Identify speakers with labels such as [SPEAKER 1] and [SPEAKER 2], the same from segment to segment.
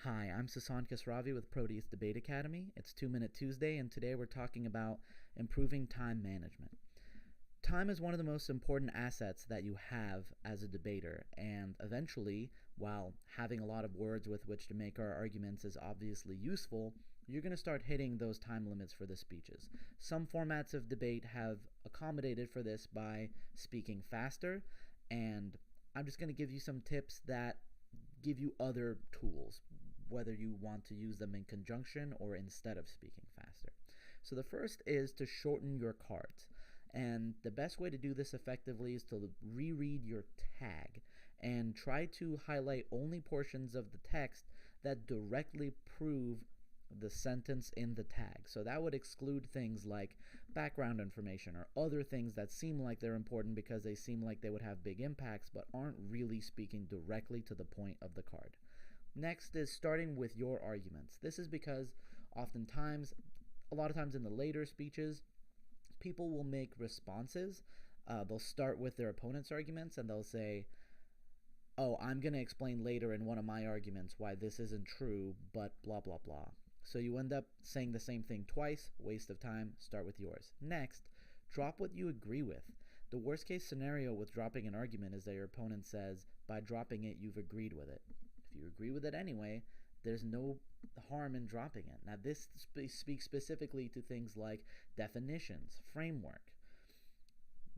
[SPEAKER 1] Hi, I'm Sasan Kasravi with Proteus Debate Academy. It's 2 Minute Tuesday, and today we're talking about improving time management. Time is one of the most important assets that you have as a debater, and eventually, while having a lot of words with which to make our arguments is obviously useful, you're going to start hitting those time limits for the speeches. Some formats of debate have accommodated for this by speaking faster, and I'm just going to give you some tips that give you other tools, whether you want to use them in conjunction or instead of speaking faster. So the first is to shorten your cards. And the best way to do this effectively is to reread your tag and try to highlight only portions of the text that directly prove the sentence in the tag. So that would exclude things like background information or other things that seem like they're important because they seem like they would have big impacts but aren't really speaking directly to the point of the card. Next is starting with your arguments. This is because oftentimes, a lot of times in the later speeches, people will make responses. They'll start with their opponent's arguments and they'll say, oh, I'm going to explain later in one of my arguments why this isn't true, but blah, blah, blah. So you end up saying the same thing twice, waste of time, start with yours. Next, drop what you agree with. The worst case scenario with dropping an argument is that your opponent says, by dropping it, you've agreed with it. If you agree with it anyway, there's no harm in dropping it. Now, this speaks specifically to things like definitions, framework.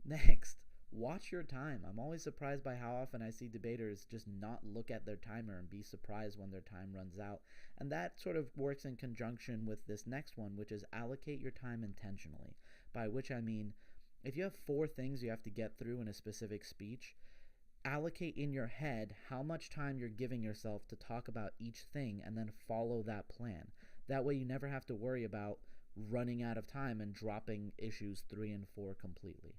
[SPEAKER 1] Next, watch your time. I'm always surprised by how often I see debaters just not look at their timer and be surprised when their time runs out. And that sort of works in conjunction with this next one, which is allocate your time intentionally. By which I mean, if you have 4 things you have to get through in a specific speech, allocate in your head how much time you're giving yourself to talk about each thing and then follow that plan. That way you never have to worry about running out of time and dropping issues 3 and 4 completely.